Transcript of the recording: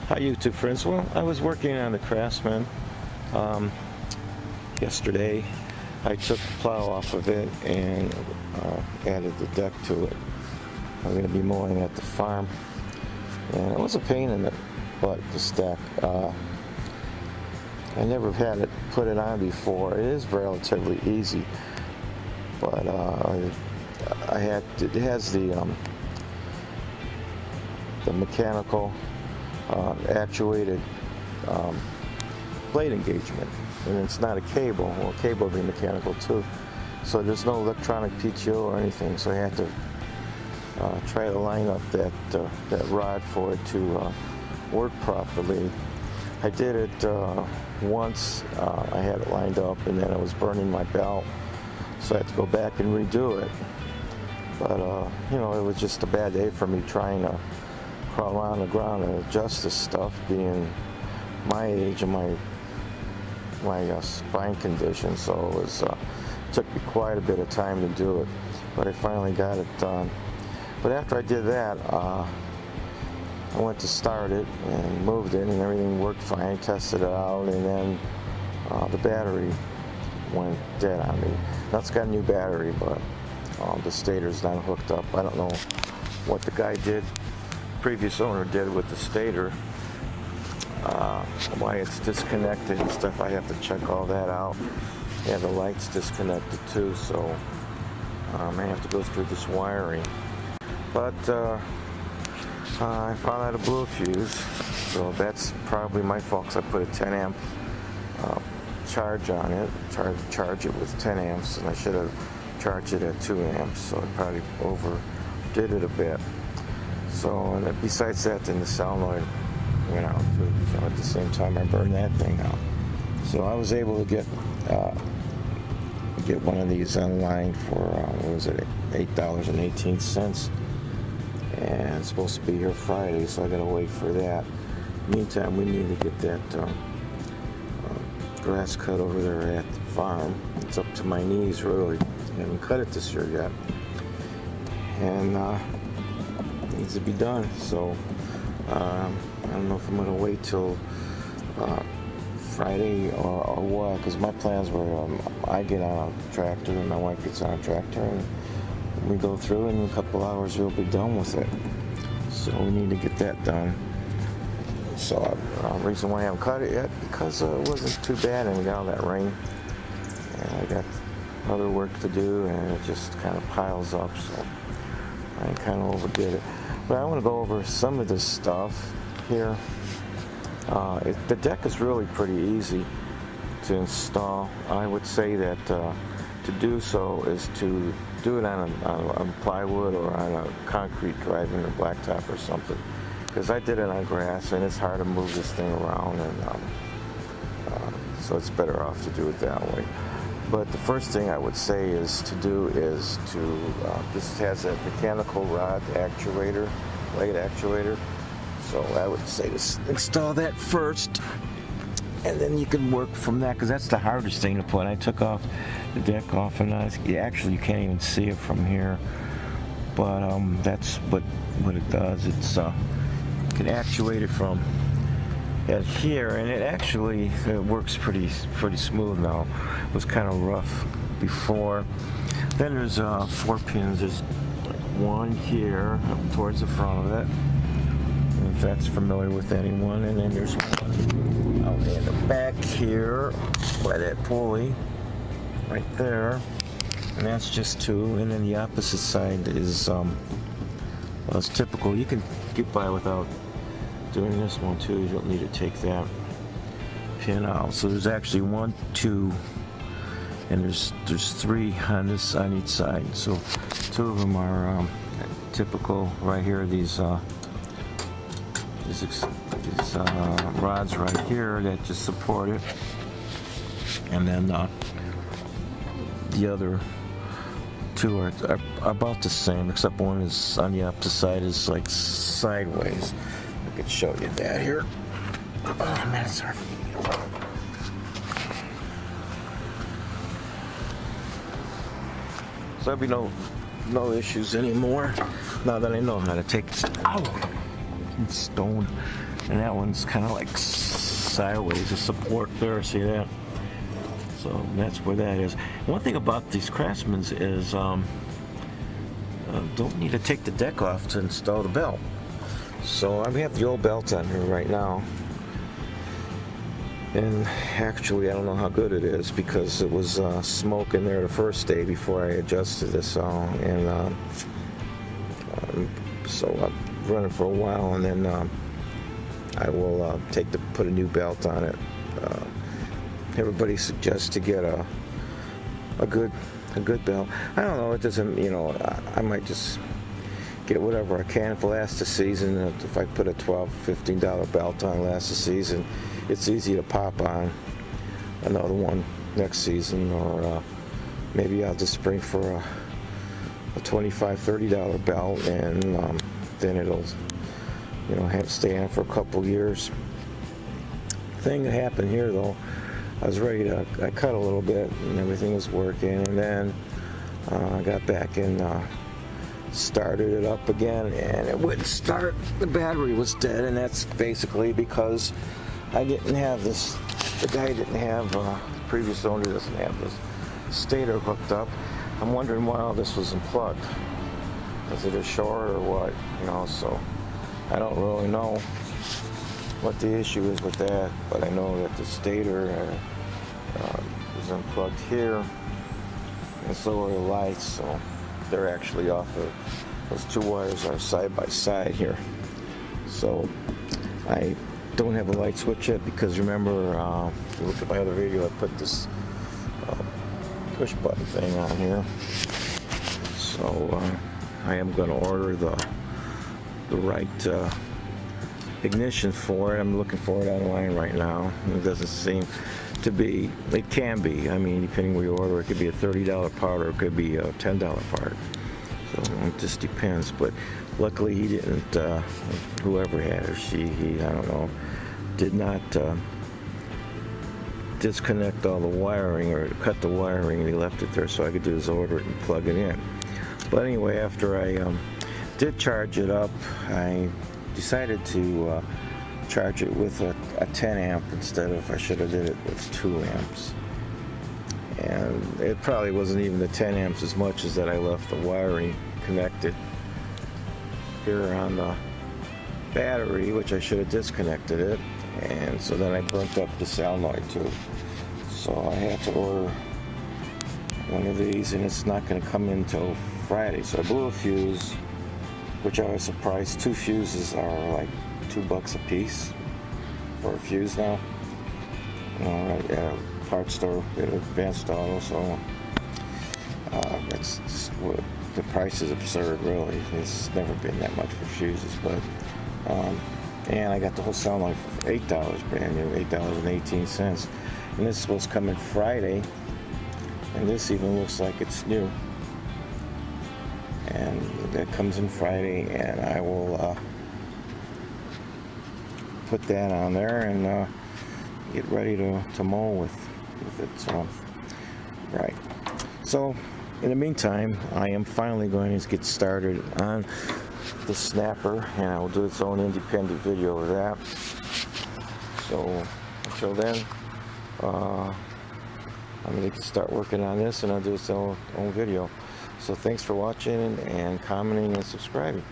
Hi YouTube friends. Well, I was working on the Craftsman yesterday. I took the plow off of it and added the deck to it. I'm going to be mowing at the farm, and it was a pain in the butt to stack. I never had it put it on before. It is relatively easy, but it has the mechanical actuated blade engagement, and it's not a cable. Well, a cable would be mechanical too, so there's no electronic PTO or anything, so I had to try to line up that rod for it to work properly. I did it once. I had it lined up, and then I was burning my belt, so I had to go back and redo it. But you know, it was just a bad day for me trying to crawl around the ground and adjust this stuff, being my age and my spine condition. So it was took me quite a bit of time to do it, but I finally got it done. But after I did that, I went to start it and moved it, and everything worked fine. Tested it out, and then the battery went dead on me. Now it's got a new battery, but the stator's not hooked up. I don't know what the guy did, previous owner did with the stator, why it's disconnected and stuff. I have to check all that out. Yeah, the light's disconnected too, so I may have to go through this wiring. But I found out a blew fuse, so that's probably my fault, because I put a 10 amp charge on it, charge it with 10 amps, and I should have charged it at 2 amps, so I probably overdid it a bit. So, and besides that, then the solenoid went out too. So at the same time, I burned that thing out. So I was able to get one of these online for what was it, $8.18, and it's supposed to be here Friday, so I gotta wait for that. Meantime, we need to get that grass cut over there at the farm. It's up to my knees, really. I haven't cut it this year yet, and needs to be done. So I don't know if I'm going to wait till Friday or what, because my plans were I get on a tractor and my wife gets on a tractor, and we go through, and in a couple hours we'll be done with it. So we need to get that done. So the reason why I haven't cut it yet, because it wasn't too bad, and we got all that rain, and I got other work to do, and it just kind of piles up, so I kind of overdid it. But I want to go over some of this stuff here. The deck is really pretty easy to install. I would say that to do so is to do it on plywood or on a concrete driving or blacktop or something, because I did it on grass, and it's hard to move this thing around, and so it's better off to do it that way. But the first thing I would say is to do is to, this has a mechanical rod actuator, blade actuator. So I would say to install that first, and then you can work from that, because that's the hardest thing to put. I took off the deck off, and actually you can't even see it from here. But that's what it does. It's you can actuate it from here, and it works pretty smooth now. It was kind of rough before. Then there's 4 pins. There's one here up towards the front of it, if that's familiar with anyone, and then there's one out in the back here by that pulley right there, and that's just 2. And then the opposite side is well, it's typical. You can get by without doing this one too. You don't need to take that pin out. So there's actually 1, 2, and there's 3 on each side. So 2 of them are typical right here. These rods right here that just support it, and then the other 2 are about the same, except one is on the opposite side, is like sideways. I could show you that here. Oh man, it's hard. So there'll be no issues anymore now that I know how to take this. Ow! Stone. and that one's kind of like sideways, a support there, see that? So that's where that is. One thing about these Craftsmans is don't need to take the deck off to install the belt. So I have the old belt on here right now, and actually I don't know how good it is because it was smoke in there the first day before I adjusted this all, and so I've run it for a while, and then I will put a new belt on it. Everybody suggests to get a good belt. I don't know, it doesn't, you know, I might just get whatever I can. If it lasts the season, if I put a $12, $15 belt on last the season, it's easy to pop on another one next season, or maybe I'll just spring for a $25, $30 belt, and then it'll, you know, stay on for a couple years. Thing that happened here though, I was ready to, I cut a little bit and everything was working, and then I got back and started it up again, and it wouldn't start. The battery was dead, and that's basically because I didn't have this, the guy didn't have, the previous owner doesn't have this stator hooked up. I'm wondering why all this was unplugged. Is it a short or what? You know, so I don't really know what the issue is with that, but I know that the stator is unplugged here, and so are the lights, so they're actually off of, those two wires are side by side here. So I don't have a light switch yet because remember, if you look at my other video, I put this push button thing on here. So I am going to order the right ignition for it. I'm looking for it online right now. It doesn't seem to be, it can be, I mean, depending where you order, it could be a $30 part or it could be a $10 part. So it just depends. But luckily he didn't, whoever had it, he, I don't know, did not disconnect all the wiring or cut the wiring. He left it there, so I could do is order it and plug it in. But anyway, after I did charge it up, I decided to charge it with a 10 amp instead of, I should have did it with 2 amps. And it probably wasn't even the 10 amps as much as that I left the wiring connected here on the battery, which I should have disconnected it. And so then I burnt up the solenoid too. So I had to order one of these, and it's not going to come in until Friday. So I blew a fuse, which I was surprised. 2 fuses are like $2 a piece for a fuse now. You know, at a parts store at Advanced Auto, so it's just, the price is absurd, really. It's never been that much for fuses, but and I got the whole solenoid for $8 brand new, $8.18, and this is supposed to come in Friday, and this even looks like it's new. And that comes in Friday, and I will put that on there and get ready to mow with it. So, right. So, in the meantime, I am finally going to get started on the snapper, and I will do its own independent video of that. So, until then, I'm going to start working on this, and I'll do its own video. So thanks for watching and commenting and subscribing.